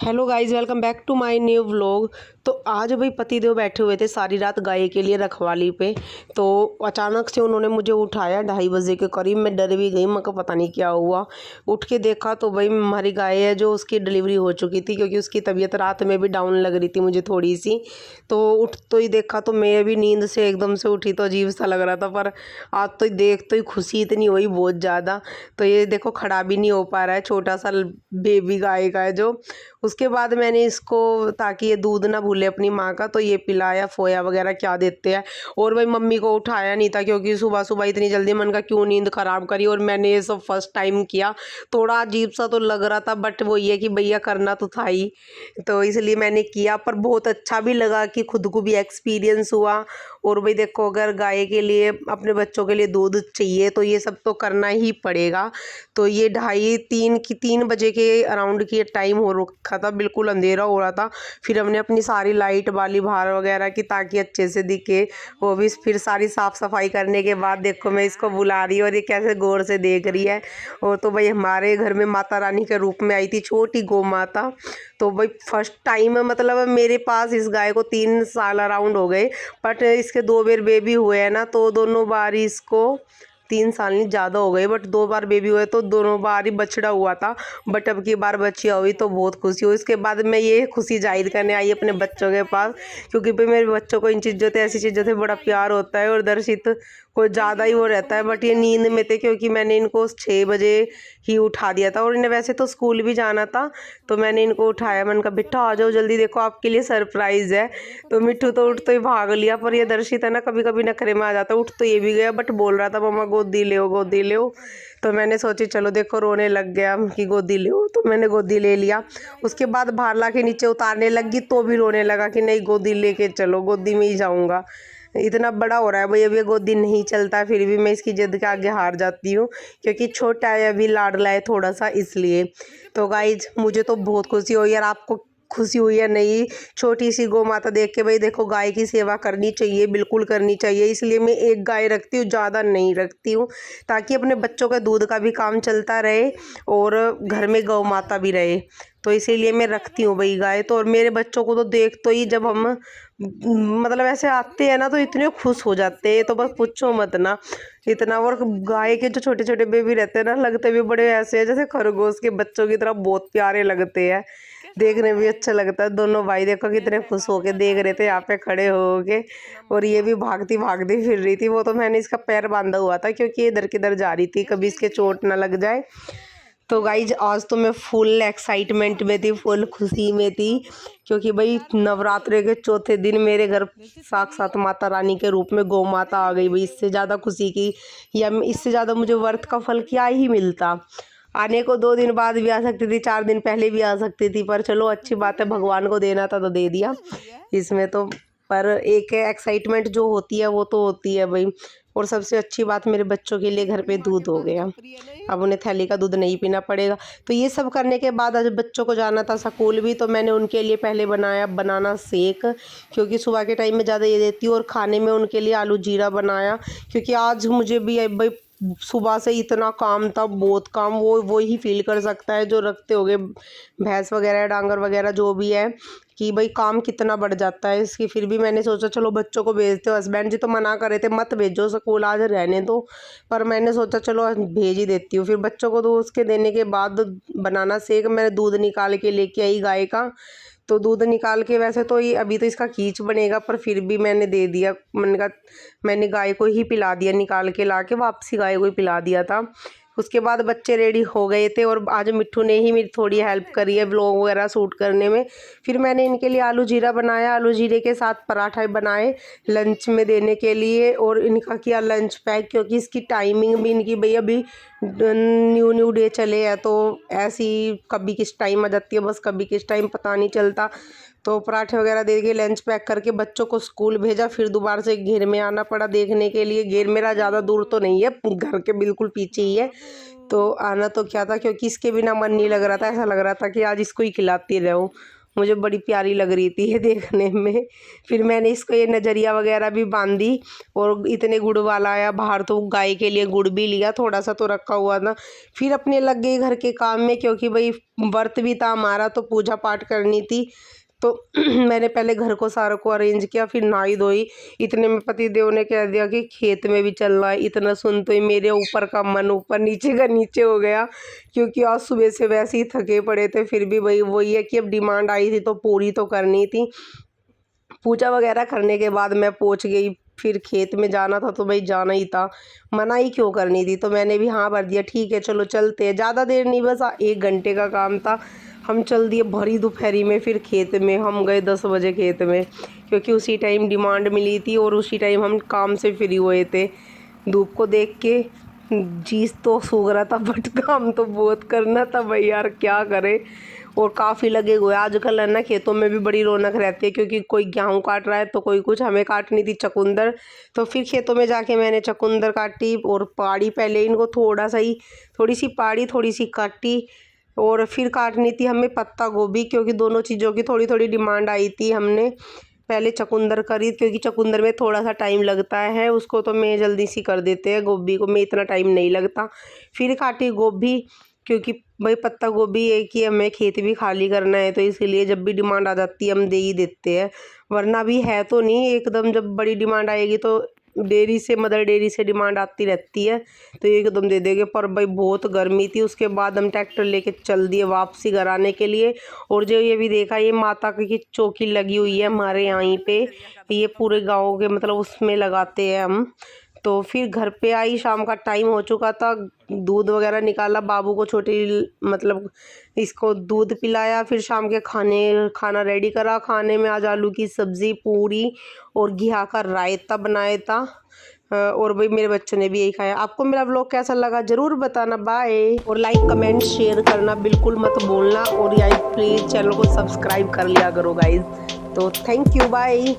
Hello guys, welcome back to my new vlog. तो आज भाई पतिदेव बैठे हुए थे सारी रात गाय के लिए रखवाली पे। तो अचानक से उन्होंने मुझे उठाया 2:30 बजे के करीब। मैं डर भी गई, मैं को पता नहीं क्या हुआ। उठ के देखा तो भाई हमारी गाय है जो उसकी डिलीवरी हो चुकी थी, क्योंकि उसकी तबीयत रात में भी डाउन लग रही थी मुझे थोड़ी सी। तो उठ तो ही देखा तो मैं भी नींद से एकदम से उठी तो अजीब सा लग रहा था। पर आज तो देख तो ही खुशी इतनी हुई बहुत ज़्यादा। तो ये देखो खड़ा भी नहीं हो पा रहा है, छोटा सा बेबी गाय का है जो। उसके बाद मैंने इसको, ताकि ये दूध ना भूले अपनी माँ का, तो ये पिलाया, फोया वगैरह क्या देते हैं। और भाई मम्मी को उठाया नहीं था, क्योंकि सुबह सुबह इतनी जल्दी मन का क्यों नींद ख़राब करी। और मैंने ये सब फर्स्ट टाइम किया, थोड़ा अजीब सा तो लग रहा था, बट वो ये कि भैया करना तो था ही, तो इसलिए मैंने किया। पर बहुत अच्छा भी लगा कि खुद को भी एक्सपीरियंस हुआ। और भाई देखो, अगर गाय के लिए, अपने बच्चों के लिए दूध चाहिए तो ये सब तो करना ही पड़ेगा। तो ये 2:30-3 बजे के अराउंड की टाइम हो रखा था, बिल्कुल अंधेरा हो रहा था। फिर हमने अपनी सारी लाइट वाली बाहर वगैरह की, ताकि अच्छे से दिखे। वो भी फिर सारी साफ़ सफाई करने के बाद देखो मैं इसको बुला रही हूँ और ये कैसे गौर से देख रही है। और तो भाई हमारे घर में माता रानी के रूप में आई थी छोटी गौ माता। तो भाई फर्स्ट टाइम, मतलब मेरे पास इस गाय को 3 साल अराउंड हो गए। बट इसके 2 बार बेबी हुए हैं ना, तो दोनों बार इसको 3 साल नहीं, ज़्यादा हो गए, बट 2 बार बेबी हुए तो दोनों बार ही बछड़ा हुआ था। बट अब की बार बच्चियाँ हुई तो बहुत खुशी हुई। इसके बाद मैं ये खुशी जाहिर करने आई अपने बच्चों के पास, क्योंकि भाई मेरे बच्चों को इन चीज़ों से, ऐसी चीज़ों से बड़ा प्यार होता है। और दर्शित को ज़्यादा ही वो रहता है, बट ये नींद में थे, क्योंकि मैंने इनको 6 बजे ही उठा दिया था। और इन्हें वैसे तो स्कूल भी जाना था, तो मैंने इनको उठाया। मैंने कहा बेटा आ जाओ जल्दी, देखो आपके लिए सरप्राइज़ है। तो मिट्टू तो उठ तो ही भाग लिया। पर ये दर्शित है ना, कभी कभी नखरे में आ जाता, उठ तो ये भी गया, बट बोल रहा था मम्मा गोदी ले गोदी ले। तो मैंने सोची चलो, देखो रोने लग गया कि गोदी ले, तो मैंने गोदी ले लिया। उसके बाद बाहर ला के नीचे उतारने लगी तो भी रोने लगा कि नहीं गोदी लेके चलो, गोदी में ही जाऊंगा। इतना बड़ा हो रहा है भाई, अभी ये गोदी नहीं चलता, फिर भी मैं इसकी जिद के आगे हार जाती हूँ, क्योंकि छोटा है अभी, लाडला है थोड़ा सा, इसलिए। तो गाइज मुझे तो बहुत खुशी हुई यार, आपको खुशी हुई है नहीं? छोटी सी गौ माता देख के। भाई देखो, गाय की सेवा करनी चाहिए, बिल्कुल करनी चाहिए। इसलिए मैं एक गाय रखती हूँ, ज़्यादा नहीं रखती हूँ, ताकि अपने बच्चों के दूध का भी काम चलता रहे और घर में गौ माता भी रहे। तो इसीलिए मैं रखती हूँ भाई गाय तो। और मेरे बच्चों को तो देख तो ही, जब हम मतलब ऐसे आते हैं ना, तो इतने खुश हो जाते हैं, तो बस पूछो मत ना इतना। और गाय के जो छोटे छोटे बेबी रहते हैं ना, लगते भी बड़े ऐसे हैं जैसे खरगोश के बच्चों की तरह, बहुत प्यारे लगते हैं, देखने भी अच्छा लगता है। दोनों भाई देखो कितने खुश होके देख रहे थे यहाँ पे खड़े हो के। और ये भी भागती भागती फिर रही थी। वो तो मैंने इसका पैर बांधा हुआ था, क्योंकि ये इधर किधर जा रही थी, कभी इसके चोट ना लग जाए। तो गाइज आज तो मैं फुल एक्साइटमेंट में थी, फुल खुशी में थी, क्योंकि भाई नवरात्रे के चौथे दिन मेरे घर साक्षात माता रानी के रूप में गौ माता आ गई। भाई इससे ज़्यादा खुशी की, या इससे ज़्यादा मुझे व्रत का फल क्या ही मिलता। आने को 2 दिन बाद भी आ सकती थी, 4 दिन पहले भी आ सकती थी, पर चलो अच्छी बात है, भगवान को देना था तो दे दिया इसमें तो। पर एक एक्साइटमेंट जो होती है वो तो होती है भाई। और सबसे अच्छी बात, मेरे बच्चों के लिए घर पे दूध हो गया, अब उन्हें थैली का दूध नहीं पीना पड़ेगा। तो ये सब करने के बाद आज बच्चों को जाना था स्कूल भी, तो मैंने उनके लिए पहले बनाया बनाना शेक, क्योंकि सुबह के टाइम में ज़्यादा ये देती हूँ। और खाने में उनके लिए आलू जीरा बनाया, क्योंकि आज मुझे भी भाई सुबह से इतना काम था, बहुत काम। वो ही फील कर सकता है जो रखते होगे भैंस वगैरह, डांगर वगैरह जो भी है, कि भाई काम कितना बढ़ जाता है इसकी। फिर भी मैंने सोचा चलो बच्चों को भेजते हो। हस्बैंड जी तो मना कर रहे थे मत भेजो स्कूल, आज रहने दो, पर मैंने सोचा चलो भेज ही देती हूँ। फिर बच्चों को तो उसके देने के बाद बनाना शेक, मैंने दूध निकाल के लेके आई गाय का। तो दूध निकाल के, वैसे तो ये अभी तो इसका खींच बनेगा, पर फिर भी मैंने दे दिया। मैंने कहा मैंने गाय को ही पिला दिया, निकाल के ला के वापसी गाय को ही पिला दिया था। उसके बाद बच्चे रेडी हो गए थे, और आज मिट्ठू ने ही मेरी थोड़ी हेल्प करी है व्लॉग वगैरह शूट करने में। फिर मैंने इनके लिए आलू जीरा बनाया, आलू जीरे के साथ पराठा बनाए लंच में देने के लिए। और इनका किया लंच पैक, क्योंकि इसकी टाइमिंग भी इनकी भैया अभी न्यू न्यू डे चले हैं, तो ऐसी कभी किस टाइम आ जाती है, बस कभी किस टाइम पता नहीं चलता। तो पराठे वगैरह दे के लंच पैक करके बच्चों को स्कूल भेजा। फिर दोबारा से घेर में आना पड़ा देखने के लिए। घेर मेरा ज़्यादा दूर तो नहीं है, घर के बिल्कुल पीछे ही है। तो आना तो क्या था, क्योंकि इसके बिना मन नहीं लग रहा था, ऐसा लग रहा था कि आज इसको ही खिलाती रहूँ। मुझे बड़ी प्यारी लग रही थी ये देखने में। फिर मैंने इसको ये नज़रिया वगैरह भी बांधी और इतने गुड़ वाला आया बाहर, तो गाय के लिए गुड़ भी लिया, थोड़ा सा तो रखा हुआ था। फिर अपने लग गई घर के काम में, क्योंकि भाई व्रत भी था हमारा, तो पूजा पाठ करनी थी। तो मैंने पहले घर को सारा को अरेंज किया, फिर नहाई धोई। इतने में पति देव ने कह दिया कि खेत में भी चलना है। इतना सुन तो ही मेरे ऊपर का मन ऊपर, नीचे का नीचे हो गया, क्योंकि आज सुबह से वैसे ही थके पड़े थे। फिर भी वही वही है कि अब डिमांड आई थी तो पूरी तो करनी थी। पूजा वगैरह करने के बाद मैं पहुंच गई, फिर खेत में जाना था तो भाई जाना ही था, मना ही क्यों करनी थी। तो मैंने भी हाँ भर दिया, ठीक है चलो चलते हैं। ज़्यादा देर नहीं, बस 1 घंटे का काम था। हम चल दिए भरी दोपहरी में। फिर खेत में हम गए 10 बजे खेत में, क्योंकि उसी टाइम डिमांड मिली थी और उसी टाइम हम काम से फ्री हुए थे। धूप को देख के जी तो सूख रहा था, बट काम तो बहुत करना था भाई यार, क्या करें। और काफ़ी लगे हुए आजकल है ना, खेतों में भी बड़ी रौनक रहती है, क्योंकि कोई गेहूँ काट रहा है तो कोई कुछ। हमें काटनी थी चकुंदर, तो फिर खेतों में जाके मैंने चकुंदर काटी और पाड़ी। पहले इनको थोड़ा सा ही, थोड़ी सी पाड़ी, थोड़ी सी काटी। और फिर काटनी थी हमें पत्ता गोभी, क्योंकि दोनों चीज़ों की थोड़ी थोड़ी डिमांड आई थी। हमने पहले चकुंदर करी, क्योंकि चकुंदर में थोड़ा सा टाइम लगता है, उसको तो मैं जल्दी सी कर देते हैं, गोभी को में इतना टाइम नहीं लगता। फिर काटी गोभी, क्योंकि भाई पत्ता गोभी है कि हमें खेत भी खाली करना है, तो इसीलिए जब भी डिमांड आ जाती है हम दे ही देते हैं। वरना भी है तो नहीं एकदम, जब बड़ी डिमांड आएगी तो डेयरी से, मदर डेयरी से डिमांड आती रहती है, तो एकदम दे देंगे। पर भाई बहुत गर्मी थी। उसके बाद हम ट्रैक्टर लेके चल दिए वापसी घर आने के लिए। और जो ये भी देखा, ये माता की चौकी लगी हुई है हमारे यहाँ पे, ये पूरे गाँव के मतलब उसमें लगाते हैं हम। तो फिर घर पे आई, शाम का टाइम हो चुका था, दूध वगैरह निकाला, बाबू को छोटी मतलब इसको दूध पिलाया। फिर शाम के खाना रेडी करा। खाने में आज आलू की सब्ज़ी, पूरी और घिया का रायता बनाया था। और भाई मेरे बच्चों ने भी यही खाया। आपको मेरा व्लॉग कैसा लगा ज़रूर बताना। बाय। और लाइक कमेंट शेयर करना बिल्कुल मत भूलना, और यार प्लीज़ चैनल को सब्सक्राइब कर लिया करो गाइज। तो थैंक यू, बाय।